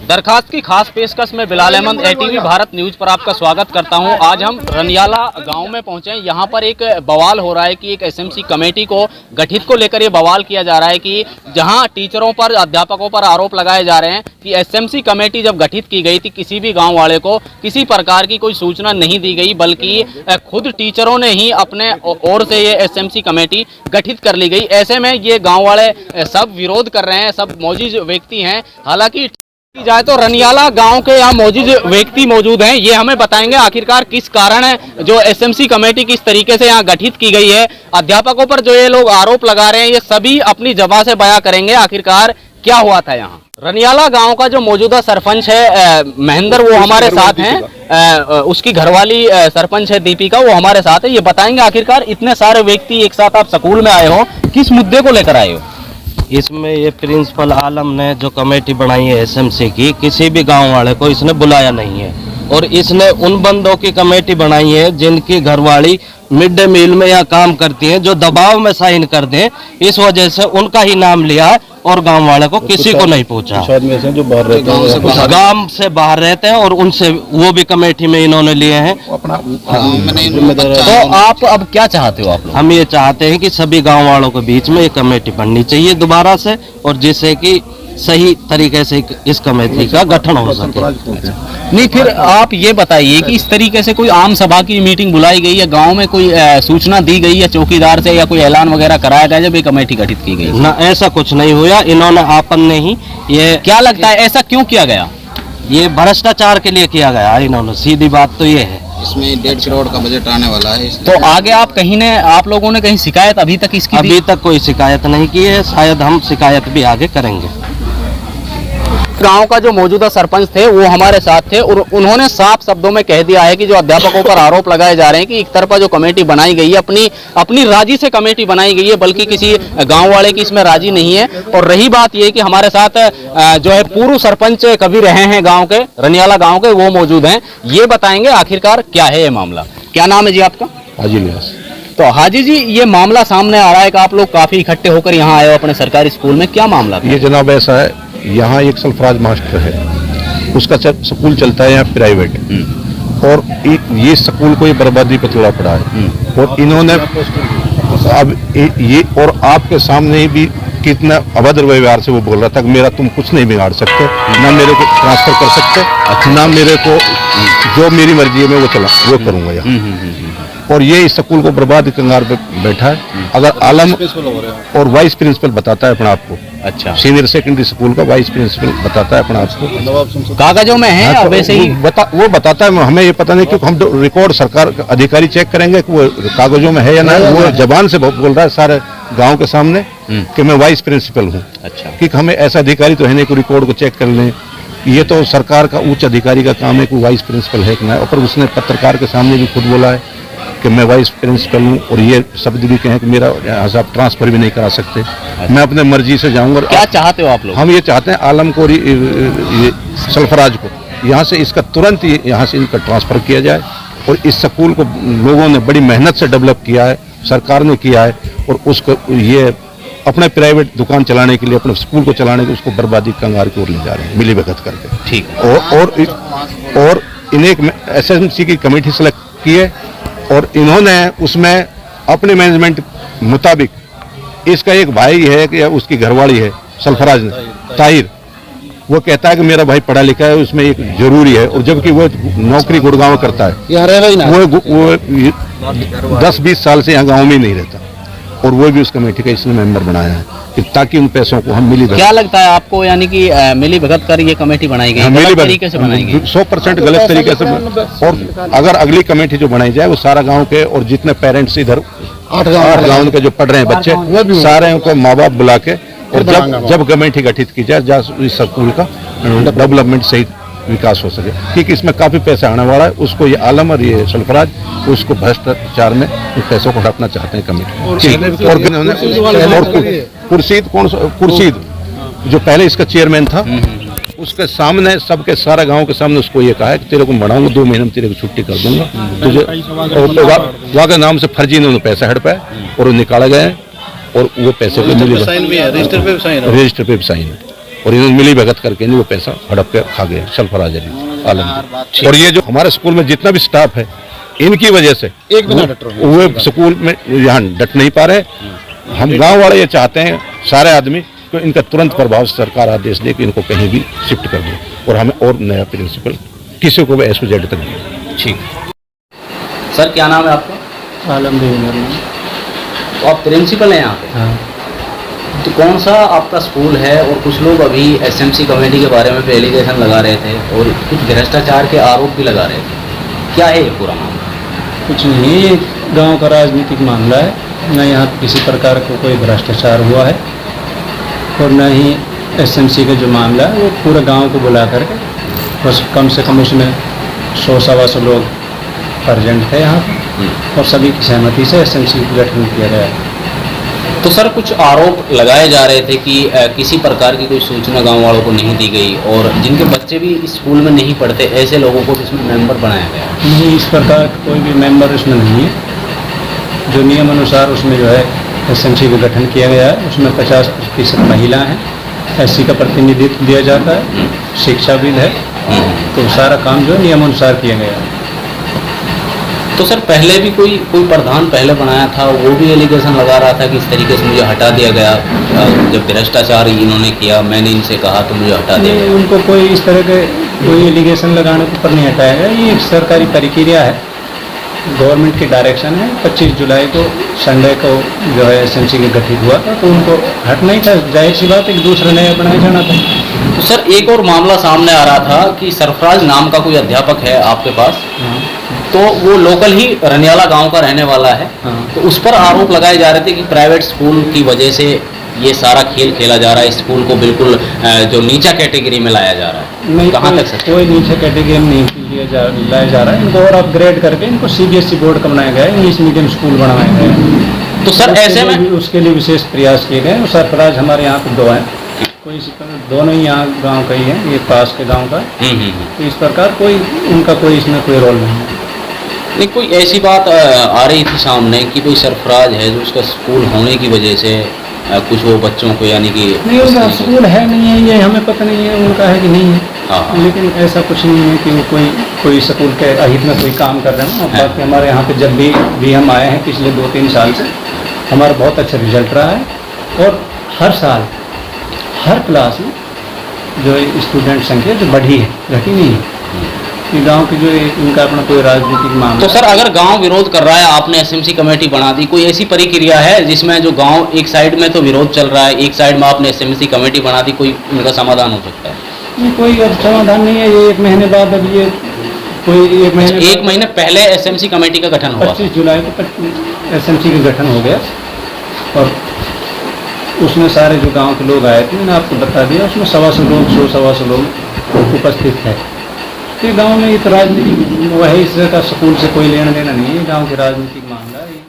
दरखास्त की खास पेशकश में बिलाल अहमद एटीवी भारत न्यूज पर आपका स्वागत करता हूं। आज हम रनियाला गांव में पहुंचे हैं। यहां पर एक बवाल हो रहा है कि एक एसएमसी कमेटी को गठित को लेकर ये बवाल किया जा रहा है कि जहां टीचरों पर, अध्यापकों पर आरोप लगाए जा रहे हैं कि एसएमसी कमेटी जब गठित की गई थी किसी भी गाँव वाले को किसी प्रकार की कोई सूचना नहीं दी गई, बल्कि खुद टीचरों ने ही अपने ओर से ये एसएमसी कमेटी गठित कर ली गई। ऐसे में ये गाँव वाले सब विरोध कर रहे हैं, सब मौजूद व्यक्ति हैं। हालांकि की जाए तो रनियाला गांव के यहाँ मौजूद व्यक्ति मौजूद हैं, ये हमें बताएंगे आखिरकार किस कारण है जो एसएमसी कमेटी किस तरीके से यहाँ गठित की गई है। अध्यापकों पर जो ये लोग आरोप लगा रहे हैं ये सभी अपनी जबान से बयां करेंगे आखिरकार क्या हुआ था यहाँ। रनियाला गांव का जो मौजूदा सरपंच है महेंद्र, वो हमारे साथ हैं। उसकी घरवाली सरपंच है दीपिका, वो हमारे साथ है। ये बताएंगे आखिरकार इतने सारे व्यक्ति एक साथ आप स्कूल में आए हो, किस मुद्दे को लेकर आए हो? इसमें ये प्रिंसिपल आलम ने जो कमेटी बनाई है एसएमसी की, किसी भी गांव वाले को इसने बुलाया नहीं है और इसने उन बंदों की कमेटी बनाई है जिनकी घरवाली मिड डे मील में यहाँ काम करती है, जो दबाव में साइन कर दें, इस वजह से उनका ही नाम लिया है और गांव वाले को किसी को नहीं पूछा। जो बाहर रहते हैं, गांव से बाहर रहते हैं और उनसे वो भी कमेटी में इन्होंने लिए हैं। तो आप अब क्या चाहते हो? आप लोग? हम ये चाहते हैं कि सभी गांव वालों के बीच में एक कमेटी बननी चाहिए दोबारा से, और जिससे कि सही तरीके से इस कमेटी का गठन हो सके। नहीं, फिर आप ये बताइए कि इस तरीके से कोई आम सभा की मीटिंग बुलाई गई या गांव में कोई सूचना दी गई या चौकीदार से या कोई ऐलान वगैरह कराया गया जब ये कमेटी गठित की गई? ना, ऐसा कुछ नहीं हुआ। इन्होंने आपन ने ही ये, क्या लगता है ऐसा क्यों किया गया? ये भ्रष्टाचार के लिए किया गया इन्होंने, सीधी बात तो ये है। इसमें 1.5 करोड़ का बजट आने वाला है। तो आगे आप लोगों ने कहीं शिकायत अभी तक इसकी? अभी तक कोई शिकायत नहीं की है, शायद हम शिकायत भी आगे करेंगे। गांव का जो मौजूदा सरपंच थे वो हमारे साथ थे और उन्होंने साफ शब्दों में कह दिया है कि जो अध्यापकों पर आरोप लगाए जा रहे हैं कि एक तरफा जो कमेटी बनाई गई है अपनी राजी से कमेटी बनाई गई है, बल्कि किसी गांव वाले की इसमें राजी नहीं है। और रही बात ये कि हमारे साथ जो है पूर्व सरपंच कभी रहे हैं गाँव के, रनियाला गाँव के, वो मौजूद हैं। ये बताएंगे आखिरकार क्या है ये मामला। क्या नाम है जी आपका? हाजी लियास। तो हाजी जी, ये मामला सामने आ रहा है कि आप लोग काफी इकट्ठे होकर यहाँ आए हो अपने सरकारी स्कूल में, क्या मामला? ये जनाब ऐसा है, यहाँ एक सरफराज मास्टर है, उसका स्कूल चलता है यहाँ प्राइवेट, और ये स्कूल को ये बर्बादी पे तुला पड़ा है। और इन्होंने अब ये और आपके सामने ही भी कितना अभद्र व्यवहार से वो बोल रहा था कि मेरा तुम कुछ नहीं बिगाड़ सकते, ना मेरे को ट्रांसफर कर सकते, ना मेरे को जो मेरी मर्जी है मैं वो करूँगा यहाँ। और ये इस स्कूल को बर्बाद कंगार पे बैठा है। अगर आलम और वाइस प्रिंसिपल बताता है अपने आप को, अच्छा, सीनियर सेकेंडरी स्कूल का वाइस प्रिंसिपल बताता है अपने आप को, कागजों में है। हाँ, तो वैसे ही वो बताता है, हमें ये पता नहीं क्योंकि हम रिकॉर्ड सरकार अधिकारी चेक करेंगे कि वो कागजों में है या नहीं। वो जबान से बोल रहा है सारे गाँव के सामने कि मैं वाइस प्रिंसिपल हूँ। अच्छा, क्योंकि हमें ऐसा अधिकारी तो है नहीं कि रिकॉर्ड को चेक कर लें। ये तो सरकार का उच्च अधिकारी का काम है कि वाइस प्रिंसिपल है कि नहीं। और उसने पत्रकार के सामने भी खुद बोला है कि मैं वाइस प्रिंसिपल हूँ, और ये शब्द भी कहें कि मेरा यहाँ से आप ट्रांसफर भी नहीं करा सकते। अच्छा। मैं अपने मर्जी से जाऊँगा। क्या चाहते हो आप लोग? हम ये चाहते हैं आलम को, ये सरफराज को यहाँ से इसका तुरंत यहाँ से इनका ट्रांसफर किया जाए। और इस स्कूल को लोगों ने बड़ी मेहनत से डेवलप किया है, सरकार ने किया है, और उसको ये अपने प्राइवेट दुकान चलाने के लिए, अपने स्कूल को चलाने के लिए उसको बर्बादी कंगार की ओर ले जा रहे हैं, मिली भगत करके। ठीक। और इन्हें एसएमसी की कमेटी सेलेक्ट की है और इन्होंने उसमें अपने मैनेजमेंट मुताबिक, इसका एक भाई है कि उसकी घरवाली है सरफराज ताहिर, वो कहता है कि मेरा भाई पढ़ा लिखा है, उसमें एक जरूरी है, और जबकि वो नौकरी गुड़गांव करता है। वो 10-20 साल से यहाँ गाँव में ही नहीं रहता, और वो भी उस कमेटी का इसने मेंबर बनाया है कि ताकि उन पैसों को हम मिली भगत। क्या लगता है आपको, यानी कि मिली भगत कर ये कमेटी बनाई गई, गलत तरीके से बनाई गई? 100% गलत तरीके से। और अगर अगली कमेटी जो बनाई जाए वो सारा गांव के और जितने पेरेंट्स इधर 8 गाँव के जो पढ़ रहे हैं बच्चे, सारे उनको माँ बाप बुला के, और जब कमेटी गठित की जाए जहाँ इस स्कूल का डेवलपमेंट सही विकास हो सके, क्योंकि इसमें काफी पैसा आने वाला है। उसको ये आलम और ये सरफराज उसको भ्रष्टाचार में उस पैसों को हड़पना चाहते हैं कमेटी। और कुर्सीद जो पहले इसका चेयरमैन था, उसके सामने सबके सारा गांव के सामने उसको ये कहा है कि तेरे को बढ़ाऊंगा, 2 महीने में तेरे को छुट्टी कर दूंगा तुझे। वहाँ के नाम से फर्जी इन्होंने पैसा हड़पा और वो निकाला गया, और वो पैसे को रजिस्टर पे भी साइन है। और इन्होंने मिली भगत करके वो पैसा हड़प के खा गए सरफराज अली आलम। और ये जो हमारे स्कूल में जितना भी स्टाफ है, इनकी वजह से एक भी ना डट रहे। वो स्कूल में यहाँ डट नहीं पा रहे। हम गांव वाले ये चाहते हैं सारे आदमी को इनका तुरंत प्रभाव से सरकार आदेश दे कि इनको कहीं भी शिफ्ट कर दे और हमें और नया प्रिंसिपल किसी को भी SOZ तक दे। ठीक। सर क्या नाम है आपका? आलम भी उमर में। तो आप प्रिंसिपल हैं यहाँ पे? हाँ। तो कौन सा आपका स्कूल है? और कुछ लोग अभी SMC कमेटी के बारे में एलिगेशन लगा रहे थे और कुछ भ्रष्टाचार के आरोप भी लगा रहे थे, क्या है ये पूरा मामला? कुछ नहीं, ये गांव का राजनीतिक मामला है। न यहाँ किसी प्रकार को कोई भ्रष्टाचार हुआ है और न ही SMC का जो मामला है वो पूरे गांव को बुला करके बस कम से कम उसमें 100-125 लोग प्रेजेंट थे यहाँ पर और सभी की सहमति से SMC का गठन किया गया है। तो सर कुछ आरोप लगाए जा रहे थे कि किसी प्रकार की कोई सूचना गांव वालों को नहीं दी गई और जिनके बच्चे भी इस स्कूल में नहीं पढ़ते ऐसे लोगों को इसमें मेंबर बनाया गया। नहीं, इस प्रकार का कोई भी मेंबर उसमें नहीं है। जो नियम अनुसार उसमें जो है SMC का गठन किया गया है उसमें 50% महिला हैं, SC का प्रतिनिधित्व दिया जाता है, शिक्षाविद है, तो सारा काम जो है नियम अनुसार किया गया है। तो सर पहले भी कोई प्रधान पहले बनाया था, वो भी एलिगेशन लगा रहा था कि इस तरीके से मुझे हटा दिया गया, जब भ्रष्टाचार इन्होंने किया मैंने इनसे कहा तो मुझे हटा दिया गया। उनको कोई इस तरह के कोई एलिगेशन लगाने के ऊपर नहीं हटाया गया। ये एक सरकारी प्रक्रिया है, गवर्नमेंट की डायरेक्शन है। 25 जुलाई को संडे को जो है SMC के गठित हुआ था तो उनको हटना ही था, जाहिर सी बात एक दूसरा नया बनाया जाना था। तो सर एक और मामला सामने आ रहा था कि सरफराज नाम का कोई अध्यापक है आपके पास, तो वो लोकल ही रनियाला गांव का रहने वाला है, तो उस पर आरोप लगाए जा रहे थे कि प्राइवेट स्कूल की वजह से ये सारा खेल खेला जा रहा है, स्कूल को बिल्कुल जो नीचा कैटेगरी में लाया जा रहा है। नहीं, कहाँ तक सच? कोई नीचे कैटेगरी में नहीं लाया जा रहा है। इनको और अपग्रेड करके इनको CBSE बोर्ड का बनाया गया है, इंग्लिश मीडियम स्कूल बनाया गया है। तो सर ऐसे में उसके लिए विशेष प्रयास किए गए। सरफराज हमारे यहाँ पे 2 हैं, कोई दोनों ही यहाँ गांव का ही है, ये पास के गांव का। तो इस प्रकार कोई उनका कोई इसमें कोई रोल नहीं है। नहीं, कोई ऐसी बात आ रही थी सामने कि कोई सरफराज है जो उसका स्कूल होने की वजह से कुछ वो बच्चों को यानी कि नहीं, उसका स्कूल है नहीं है ये हमें पता नहीं है, उनका है कि नहीं है। हाँ। लेकिन ऐसा कुछ नहीं है कि वो कोई स्कूल के अहित में कोई काम कर रहे हैं। बाकी हमारे यहाँ पे जब भी हम आए हैं पिछले 2-3 साल से हमारा बहुत अच्छा रिजल्ट रहा है और हर साल हर क्लास में जो स्टूडेंट संख्या जो बढ़ी है, घटी नहीं है। ये गांव की जो इनका अपना कोई राजनीतिक मामला। तो सर अगर गांव विरोध कर रहा है, आपने SMC कमेटी बना दी, कोई ऐसी प्रक्रिया है जिसमें जो गांव एक साइड में तो विरोध चल रहा है, एक साइड में आपने SMC कमेटी बना दी, कोई उनका समाधान हो सकता है? ये कोई समाधान नहीं है। ये 1 महीने बाद अब ये कोई 1 महीने पहले SMC कमेटी का गठन हुआ। 25 जुलाई को SMC का गठन हो गया और उसमें सारे जो गांव के लोग आए थे मैंने आपको बता दिया, उसमें 100-125 लोग उपस्थित है। ये गांव में ये तो राजनीतिक वही इस तरह का स्कूल से कोई लेना देना नहीं है, गांव के राजनीतिक मामला है।